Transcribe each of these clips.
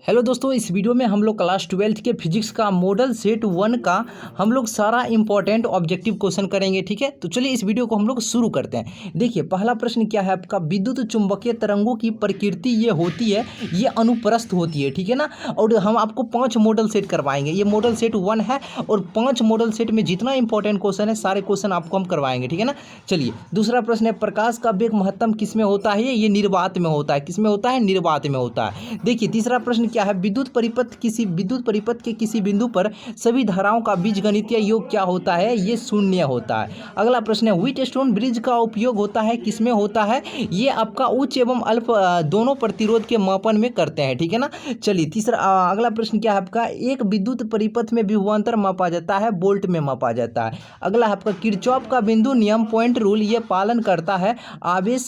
Hello दोस्तों, इस video में हम लोग क्लास 12th के फिजिक्स का मॉडल सेट 1 का हम लोग सारा इंपॉर्टेंट ऑब्जेक्टिव क्वेश्चन करेंगे। ठीक है, तो चलिए इस वीडियो को हम लोग शुरू करते हैं। देखिए, पहला प्रश्न क्या है आपका, विद्युत चुंबकीय तरंगों की प्रकृति ये होती है, ये अनुप्रस्थ होती है। ठीक है ना, और हम आपको 5 मॉडल सेट करवाएंगे। ये मॉडल सेट 1 है और 5 मॉडल सेट में जितना इंपॉर्टेंट क्वेश्चन है सारे क्वेश्चन आपको हम करवाएंगे। ठीक है ना, चलिए दूसरा प्रश्न है, प्रकाश का वेग महत्तम किस में होता है? ये निर्वात में होता है। किस में होता है? निर्वात में होता है। देखिए तीसरा प्रश्न क्या है, विद्युत परिपथ के किसी बिंदु पर सभी धाराओं का बीजगणितीय योग क्या होता है? ये शून्य होता है। अगला प्रश्न है, व्हीटस्टोन ब्रिज का उपयोग होता है किस में होता है? ये आपका उच्च एवं अल्प दोनों प्रतिरोध के मापन में करते हैं। ठीक है ना, चलिए तीसरा अगला प्रश्न क्या है आपका, एक विद्युत परिपथ में विभवांतर मापा जाता है, वोल्ट में मापा जाता है। अगला है आपका, किरचॉफ का बिंदु नियम, पॉइंट रूल, ये पालन करता है आवेश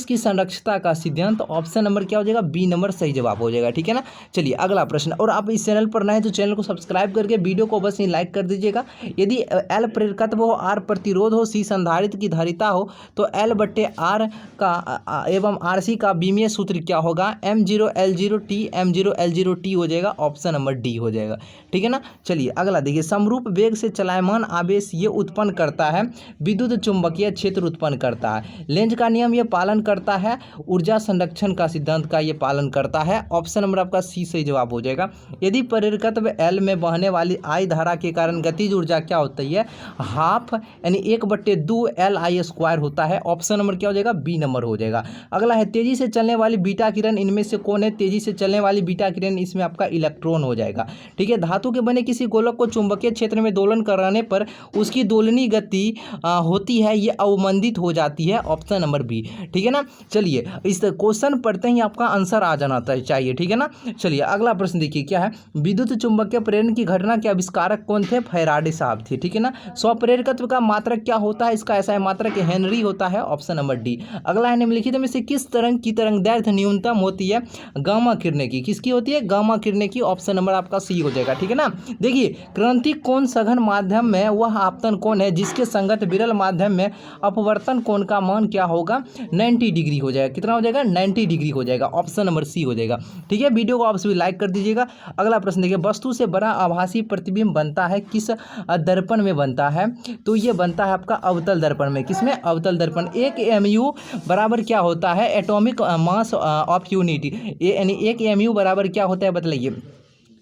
की संरक्षता का सिद्धांत। ऑप्शन नंबर क्या हो जाएगा? बी नंबर सही जवाब हो जाएगा। ठीक है ना, चलिए अगला प्रश्न। और आप इस चैनल पर नए हैं तो चैनल को सब्सक्राइब करके वीडियो को बस लाइक कर दीजिएगा। यदि एल प्रेरकत्व हो, आर प्रतिरोध हो, सी संधारित्र की धारिता हो तो एल बट्टे आर का एवं आर सी का बीमीय सूत्र क्या होगा? M0 L0 T M0 L0 T हो जाएगा। ऑप्शन नंबर डी हो जाएगा। ठीक है ना, चलिए अगला देखिए, समरूप वेग से चलायमान आवेश ये उत्पन्न करता है विद्युत चुंबकीय क्षेत्र उत्पन्न करता है। लेंज का नियम ये पालन करता है, ऊर्जा संरक्षण का सिद्धांत का ये पालन करता है। ऑप्शन नंबर आपका सी सही जवाब हो जाएगा। यदि प्रेरकत्व एल में बहने वाली आई धारा के कारण गतिज ऊर्जा क्या होती है? हाफ यानी 1/2 LI² होता है। ऑप्शन नंबर क्या हो जाएगा? बी नंबर हो जाएगा। अगला है, तेजी से चलने वाली बीटा किरण इनमें से कौन है? तेजी से चलने वाली बीटा किरण इसमें आपका इलेक्ट्रॉन हो जाएगा। ठीक है, धातु के बने किसी गोलक को चुंबकीय क्षेत्र में दोलन कराने पर उसकी दोलनी गति होती है, ये अवमंदित हो जाती है। Option number B. ठीक है ना, चलिए इस क्वेश्चन पढ़ते ही आपका आंसर आ जाना चाहिए। ठीक है ना, चलिए अगला प्रश्न देखिए क्या है, विद्युत चुंबकीय प्रेरण की घटना के आविष्कारक कौन थे? फैराडे साहब थे। ठीक है ना, स्वप्रेरकत्व का मात्रक क्या होता है? इसका ऐसा है मात्रक हेनरी होता है। Option number D. अगला है, निम्नलिखित में से किस तरंग की तरंगदैर्घ्य न्यूनतम होती है? गामा किरणें की। किसकी होती है? गामा किरणें की। ऑप्शन नंबर आपका सी हो जाएगा। ठीक है ना, देखिए क्रांति कोण सघन माध्यम में वह आपतन कोण है जिसके संगत विरल माध्यम में अपवर्तन कोण का मान क्या होगा? 90 डिग्री हो जाएगा। कितना हो जाएगा? 90 डिग्री हो जाएगा। ऑप्शन नंबर सी हो जाएगा। ठीक है, वीडियो को आप सभी लाइक कर दीजिएगा। अगला प्रश्न देखिए, वस्तु से बड़ा आभासी प्रतिबिंब बनता है किस दर्पण में बनता है? तो ये बनता है आपका अवतल दर्पण में। किसमें? अवतल दर्पण। 1 mu बराबर क्या होता है? Atomic mass of unit. यानी 1 mu बराबर क्या होता है बताइए?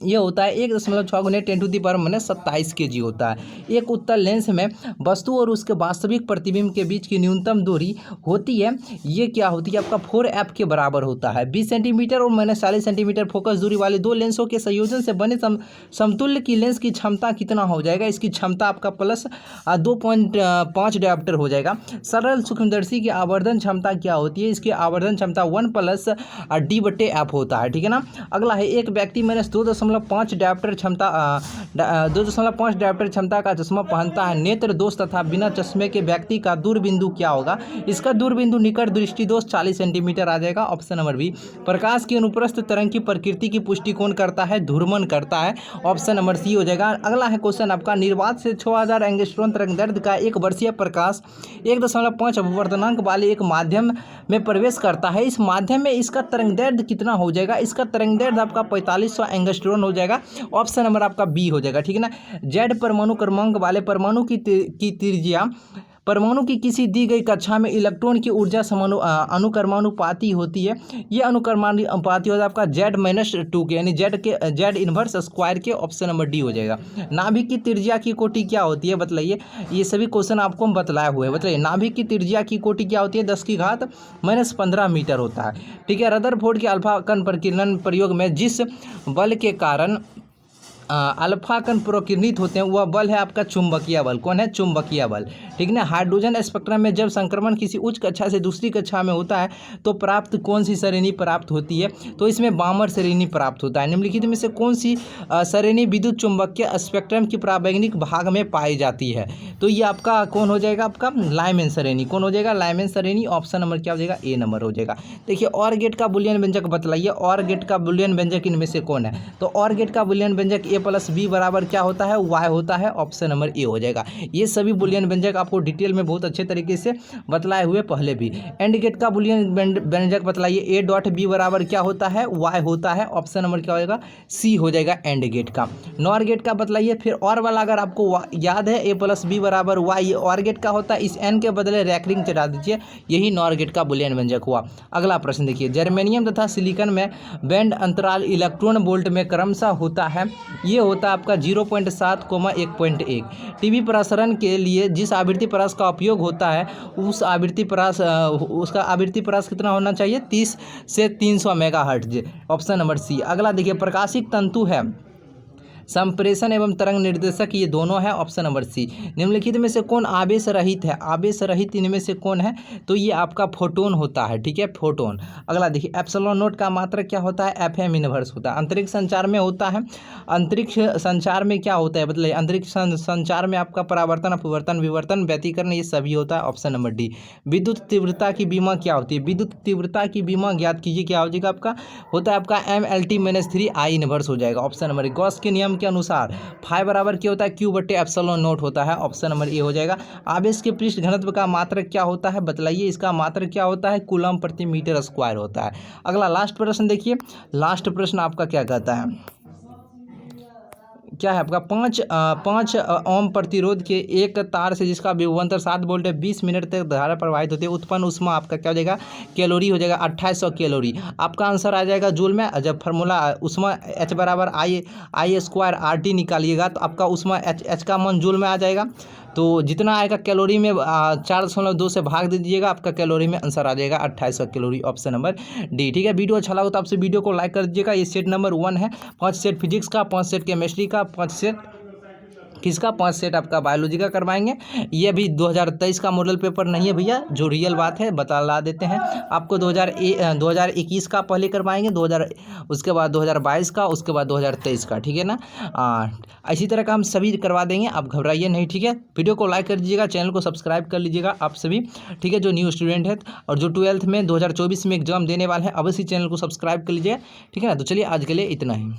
ये होता है 1.6 × 10⁻27 kg होता है। एक उत्तल लेंस में वस्तु और उसके वास्तविक प्रतिबिंब के बीच की न्यूनतम दूरी होती है, ये क्या होती है आपका? 4f के बराबर होता है। 20 सेंटीमीटर और -40 सेंटीमीटर फोकस दूरी वाले दो लेंसों के संयोजन से बने समतुल्य की लेंस की क्षमता कितना हो जाएगा? इसकी क्षमता आपका +2.5 डायोप्टर हो जाएगा। सरल सूक्ष्मदर्शी की आवर्धन क्षमता क्या होती है? इसकी आवर्धन क्षमता 1 + d/f होता है। ठीक है ना, अगला है, एक व्यक्ति -2.5 डायोप्टर क्षमता का चश्मा पहनता है। नेत्र दोष तथा बिना चश्मे के व्यक्ति का दूरबिंदु क्या होगा? इसका दूरबिंदु निकट दृष्टि दोष 40 सेंटीमीटर आ जाएगा। Option number B. प्रकाश की अनुप्रस्थ तरंग की प्रकृति की पुष्टि कौन करता है? घूर्णन करता है। ऑप्शन नंबर सी हो जाएगा। अगला है क्वेश्चन आपका, निर्वात से 6000 एंगस्ट्रॉन तरंगदैर्घ्य का एक वर्षीय प्रकाश 1.5 अपवर्तनांक वाले एक माध्यम में प्रवेश करता है। इस माध्यम में इसका तरंगदैर्घ्य कितना हो जाएगा? इसका तरंगदैर्घ्य आपका 4500 एंगस्ट्रॉन हो जाएगा। ऑप्शन नंबर आपका बी हो जाएगा। ठीक है ना, जेड परमाणु क्रमांक वाले परमाणु की त्रिज्या परमाणु की किसी दी गई कक्षा में इलेक्ट्रॉन की ऊर्जा अनुक्रमानुपाती होती है। ये अनुक्रमानुपाती होता है आपका Z-2 के, यानी Z इनवर्स स्क्वायर के। ऑप्शन नंबर डी हो जाएगा। नाभिक की त्रिज्या की कोटि क्या होती है बताइए? ये सभी क्वेश्चन आपको हम बतलाए हुए हैं। बताइए, नाभिक की त्रिज्या की कोटि क्या होती है? 10⁻⁻15 मीटर होता है। ठीक है, रदरफोर्ड के अल्फा कण प्रकीर्णन प्रयोग में जिस बल के कारण अल्फा कण प्रकीर्णित होते हैं वह बल है आपका चुंबकीय बल। कौन है? चुंबकीय बल। ठीक ना, हाइड्रोजन स्पेक्ट्रम में जब संक्रमण किसी उच्च कक्षा से दूसरी कक्षा में होता है तो प्राप्त कौन सी श्रेणी प्राप्त होती है? तो इसमें बामर श्रेणी प्राप्त होता है। निम्नलिखित में से कौन सी श्रेणी विद्युत चुंबकीय स्पेक्ट्रम की प्रावैगिक भाग में पाई जाती है? तो ये आपका कौन हो जाएगा? आपका लाइमैन श्रेणी। कौन हो जाएगा? लाइमैन श्रेणी। ऑप्शन नंबर क्या हो जाएगा? ए नंबर हो जाएगा। देखिए, और गेट का बुलियन व्यंजक बतलाइए। और गेट का बुलियन व्यंजक इनमें से कौन है? तो और गेट का बुलियन व्यंजक ए प्लस बी बराबर क्या होता है, वाई होता है। ऑप्शन नंबर ए हो जाएगा। ये सभी बुलियन व्यंजक आपको डिटेल में बहुत अच्छे तरीके से बतलाए हुए पहले भी। एंड गेट का बुलियन व्यंजक बतलाइए, ए डॉट बी बराबर क्या होता है, वाई होता है। ऑप्शन नंबर क्या होगा, सी हो जाएगा एंड गेट का। नॉर गेट का बतलाइए, फिर और वाला अगर आपको याद है ए प्लस बी बराबर वाई, और गेट का होता है, इस एन के बदले रैकरिंग चढ़ा दीजिए, यही नॉर गेट का बुलियन व्यंजक हुआ। अगला प्रश्न देखिए, जर्मेनियम तथा सिलिकॉन में बैंड अंतराल इलेक्ट्रॉन वोल्ट में क्रमशः होता है, ये होता है आपका 0.7, 1.1। टीवी प्रसारण के लिए जिस आवृत्ति परास का उपयोग होता है उस आवृत्ति परास उसका आवृत्ति परास कितना होना चाहिए, 30 से 300 मेगाहर्ट्ज। ऑप्शन नंबर सी। अगला देखिए, प्रकाशिक तंतु है, संप्रेषण एवं तरंग निर्देशक ये दोनों है। Option number C. निम्नलिखित में से कौन आवेश रहित है, आवेश रहित इनमें से कौन है, तो ये आपका फोटोन होता है, ठीक है, फोटोन। अगला देखिए, एप्सिलॉन नोट का मात्रक क्या होता है, एफएम इनवर्स होता है। अंतरिक्ष संचार में होता है, अंतरिक्ष संचार में क्या होता है, मतलब अंतरिक्ष संचार में आपका परावर्तन, अपवर्तन, विवर्तन, व्यतिकरण ये सभी होता है। Option number D. विद्युत तीव्रता की बीमा क्या होती है, विद्युत तीव्रता की बीमा ज्ञात कीजिए, क्या हो जाएगा आपका, होता है आपका MLT-3 I इनवर्स हो जाएगा। ऑप्शन नंबर, गॉस के नियम के अनुसार फाई बराबर क्या होता है, क्यू बटे एप्सिलॉन नोट होता है। ऑप्शन नंबर ए हो जाएगा। आवेश के पृष्ठ घनत्व का मात्रक क्या होता है, बतलाइए, इसका मात्रक क्या होता है, कूलम प्रति मीटर स्क्वायर होता है। अगला लास्ट प्रश्न देखिए, लास्ट प्रश्न आपका क्या कहता है, क्या है आपका, 5 ओम प्रतिरोध के एक तार से जिसका विभवांतर 7 वोल्ट है, 20 मिनट तक धारा प्रवाहित होती है, उत्पन्न ऊष्मा आपका क्या हो जाएगा, कैलोरी हो जाएगा 2800 कैलोरी। आपका आंसर आ जाएगा जूल में। जब फार्मूला ऊष्मा H बराबर आई स्क्वायर RT निकालिएगा तो आपका ऊष्मा H का मान जूल में आ जाएगा। तो जितना आएगा कैलोरी में 4.2 से भाग दे दीजिएगा, आपका कैलोरी में आंसर आ जाएगा 2800 कैलोरी। ऑप्शन नंबर डी, ठीक है। वीडियो अच्छा लगा तो आपसे वीडियो को लाइक कर दीजिएगा। ये सेट नंबर 1 है, 5 सेट फिजिक्स का, 5 सेट केमिस्ट्री का, 5 सेट किसका, 5 सेट आपका बायोलॉजी का करवाएंगे। ये भी 2023 का मॉडल पेपर नहीं है भैया, जो रियल बात है बता देते हैं आपको। 2021 का पहले करवाएंगे, उसके बाद 2022 का, उसके बाद 2023 का, ठीक है ना। इसी तरह का हम सभी करवा देंगे, आप घबराइए नहीं, ठीक है। वीडियो को लाइक कर दीजिएगा, चैनल को सब्सक्राइब कर लीजिएगा आप सभी, ठीक है। जो न्यू स्टूडेंट है और जो 12th में 2024 में एग्जाम देने वाले हैं, अवश्य चैनल को सब्सक्राइब कर लीजिएगा, ठीक है ना। तो चलिए आज के लिए इतना ही।